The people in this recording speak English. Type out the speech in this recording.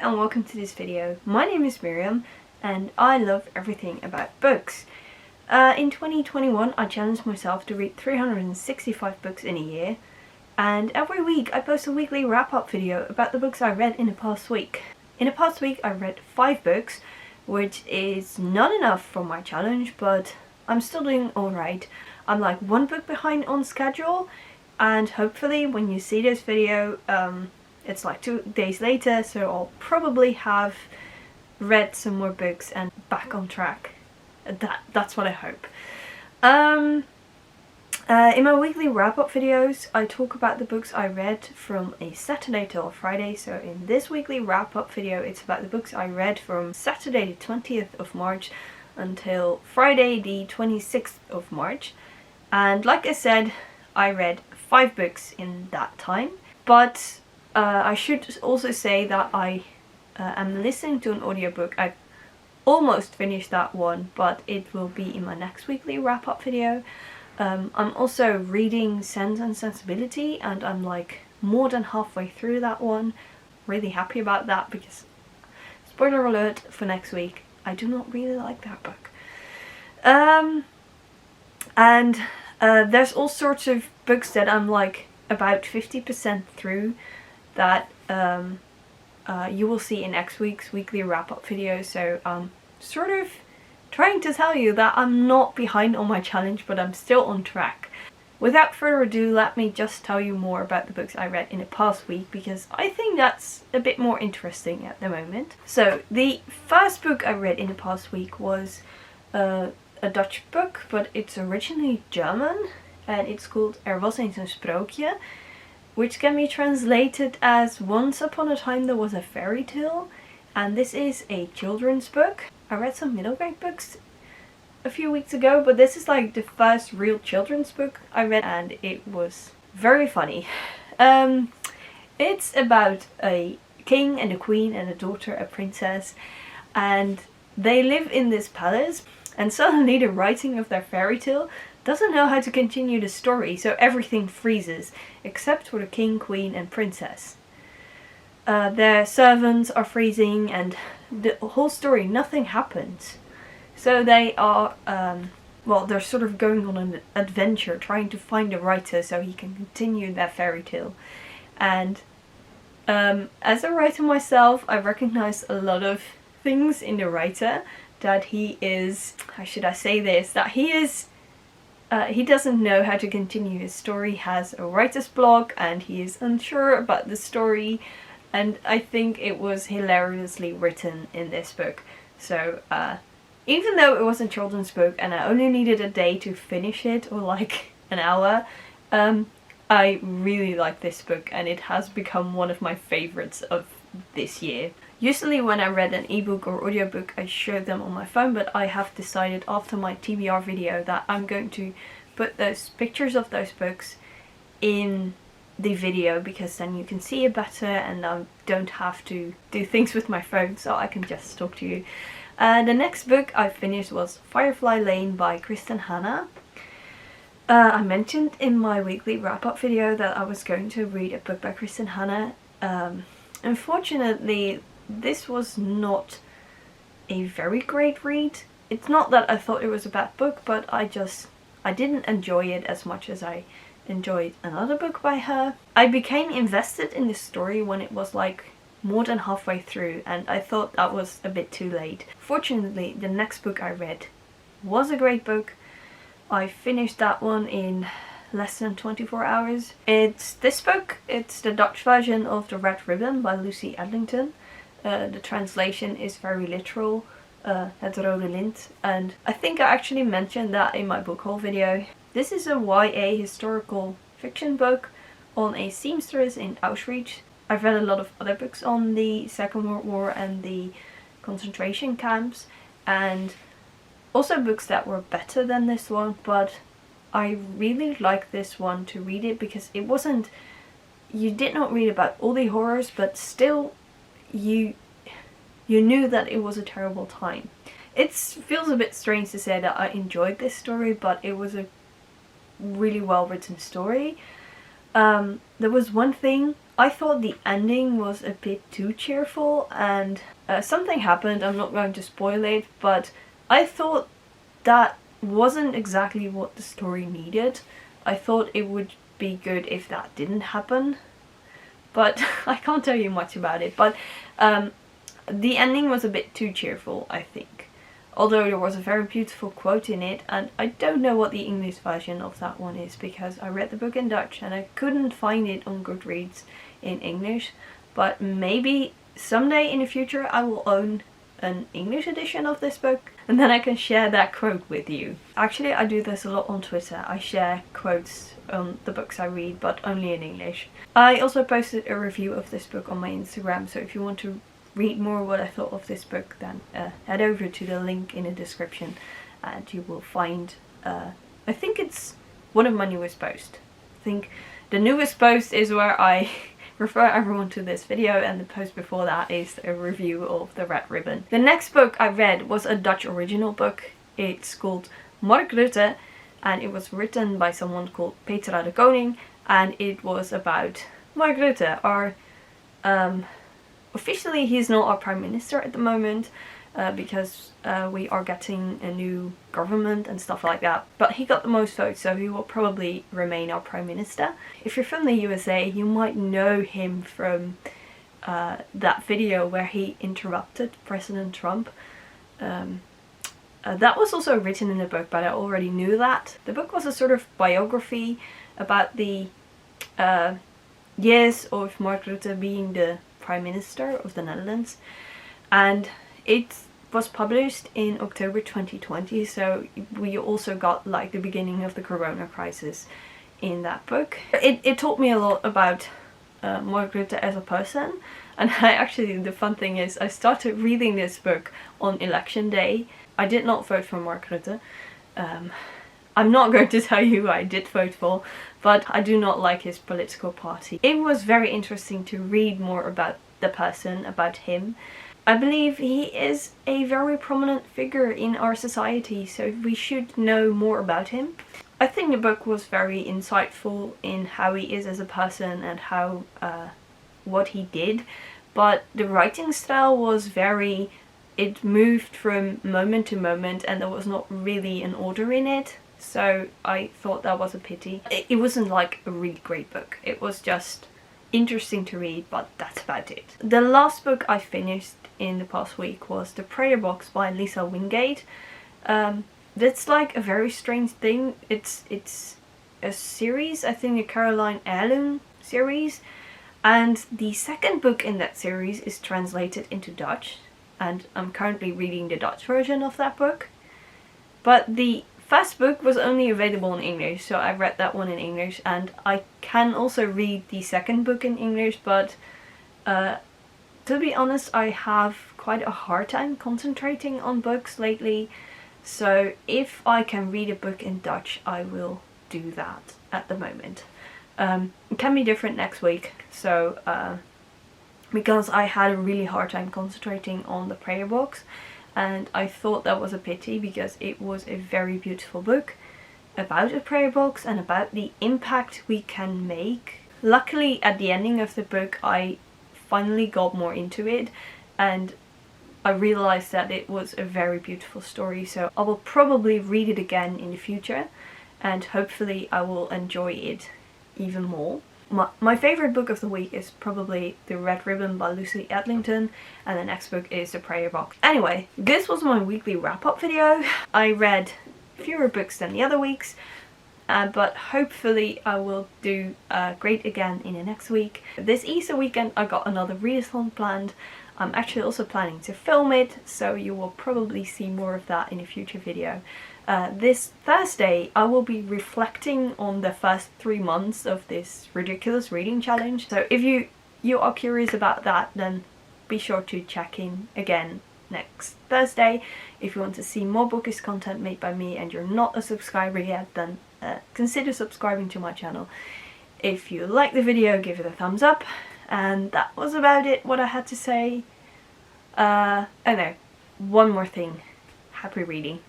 and welcome to this video. My name is Miriam and I love everything about books. In 2021 I challenged myself to read 365 books in a year, and every week I post a weekly wrap-up video about the books I read in the past week. In the past week I read 5 books, which is not enough for my challenge, but I'm still doing alright. I'm like 1 book behind on schedule, and hopefully when you see this video it's like 2 days later, so I'll probably have read some more books and back on track. That's what I hope. In my weekly wrap-up videos I talk about the books I read from a Saturday till a Friday, so in this weekly wrap-up video it's about the books I read from Saturday the 20th of March until Friday the 26th of March. And like I said, I read 5 books in that time, but I should also say that I am listening to an audiobook. I've almost finished that one, but it will be in my next weekly wrap-up video. I'm also reading Sense and Sensibility, and I'm like more than halfway through that one. Really happy about that because, spoiler alert for next week, I do not really like that book. There's all sorts of books that I'm like about 50% through that you will see in next week's weekly wrap-up video. So sort of trying to tell you that I'm not behind on my challenge, but I'm still on track. Without further ado, let me just tell you more about the books I read in the past week, because I think that's a bit more interesting at the moment. So the first book I read in the past week was a Dutch book, but it's originally German, and it's called Ervos, eens sprookje, which can be translated as Once Upon a Time There Was a Fairy Tale, and this is a children's book. I read some middle grade books a few weeks ago, but this is like the first real children's book I read, and it was very funny. It's about a king and a queen and a daughter, a princess, and they live in this palace, and suddenly the writing of their fairy tale doesn't know how to continue the story, so everything freezes except for the king, queen and princess. Their servants are freezing and the whole story, nothing happens. So they are, well, they're sort of going on an adventure trying to find a writer so he can continue their fairy tale. And as a writer myself, I recognize a lot of things in the writer, that he is, how should I say this, that he is, he doesn't know how to continue his story, has a writer's block, and he is unsure about the story. And I think it was hilariously written in this book. So even though it was a children's book and I only needed a day to finish it, or like an hour, I really like this book, and it has become one of my favorites of this year. Usually when I read an ebook or audiobook I showed them on my phone, but I have decided after my TBR video that I'm going to put those pictures of those books in the video, because then you can see it better and I don't have to do things with my phone, so I can just talk to you. The next book I finished was Firefly Lane by Kristin Hannah. I mentioned in my weekly wrap-up video that I was going to read a book by Kristin Hannah. Unfortunately, this was not a very great read. It's not that I thought it was a bad book, but I didn't enjoy it as much as I enjoyed another book by her. I became invested in this story when it was like more than halfway through, and I thought that was a bit too late. Fortunately, the next book I read was a great book. I finished that one in less than 24 hours. It's this book. It's the Dutch version of The Red Ribbon by Lucy Adlington. The translation is very literal, het rode lint, and I think I actually mentioned that in my book haul video. This is a YA historical fiction book on a seamstress in Auschwitz. I've read a lot of other books on the Second World War and the concentration camps, and also books that were better than this one, but I really like this one to read it because it wasn't, you did not read about all the horrors, but still you knew that it was a terrible time. It feels a bit strange to say that I enjoyed this story, but it was a really well written story. there was one thing. I thought the ending was a bit too cheerful, and something happened. I'm not going to spoil it, but I thought that wasn't exactly what the story needed. I thought it would be good if that didn't happen, but I can't tell you much about it. But the ending was a bit too cheerful, I think. Although there was a very beautiful quote in it, and I don't know what the English version of that one is because I read the book in Dutch and I couldn't find it on Goodreads in English. But maybe someday in the future I will own an English edition of this book and then I can share that quote with you. Actually, I do this a lot on Twitter. I share quotes on the books I read, but only in English. I also posted a review of this book on my Instagram, so if you want to read more what I thought of this book, then head over to the link in the description and you will find, I think it's one of my newest posts. I think the newest post is where I refer everyone to this video, and the post before that is a review of The Red Ribbon. The next book I read was a Dutch original book. It's called Rutte, and it was written by someone called Petra the Koning, and it was about Rutte, our officially he's not our prime minister at the moment because we are getting a new government and stuff like that, but he got the most votes, so he will probably remain our prime minister. If you're from the USA, you might know him from that video where he interrupted President Trump. That was also written in the book, but I already knew that. The book was a sort of biography about the years of Mark Rutte being the Prime Minister of the Netherlands, and it was published in October 2020, so we also got like the beginning of the corona crisis in that book. It taught me a lot about Mark Rutte as a person, and the fun thing is I started reading this book on election day. I did not vote for Mark Rutte. I'm not going to tell you who I did vote for, but I do not like his political party. It was very interesting to read more about the person, about him. I believe he is a very prominent figure in our society, so we should know more about him. I think the book was very insightful in how he is as a person and how what he did, but the writing style was very, it moved from moment to moment and there was not really an order in it. So I thought that was a pity. It wasn't like a really great book. It was just interesting to read, but that's about it. The last book I finished in the past week was The Prayer Box by Lisa Wingate. That's like a very strange thing. It's a series, I think a Caroline Heirloom series. And the second book in that series is translated into Dutch. And I'm currently reading the Dutch version of that book. But the first book was only available in English, so I read that one in English, and I can also read the second book in English, but to be honest, I have quite a hard time concentrating on books lately, so if I can read a book in Dutch, I will do that at the moment. It can be different next week, so because I had a really hard time concentrating on The Prayer Box, and I thought that was a pity because it was a very beautiful book about a prayer box and about the impact we can make. Luckily, at the ending of the book, I finally got more into it and I realized that it was a very beautiful story, so I will probably read it again in the future and hopefully I will enjoy it even more. My favourite book of the week is probably The Red Ribbon by Lucy Adlington, and the next book is The Prayer Box. Anyway, this was my weekly wrap-up video. I read fewer books than the other weeks, but hopefully I will do great again in the next week. This Easter weekend I got another readathon planned. I'm actually also planning to film it, so you will probably see more of that in a future video. This Thursday I will be reflecting on the first 3 months of this ridiculous reading challenge. So if you are curious about that, then be sure to check in again next Thursday. If you want to see more bookish content made by me and you're not a subscriber yet, then consider subscribing to my channel. If you like the video, give it a thumbs up. And that was about it, what I had to say. Oh no, one more thing. Happy reading.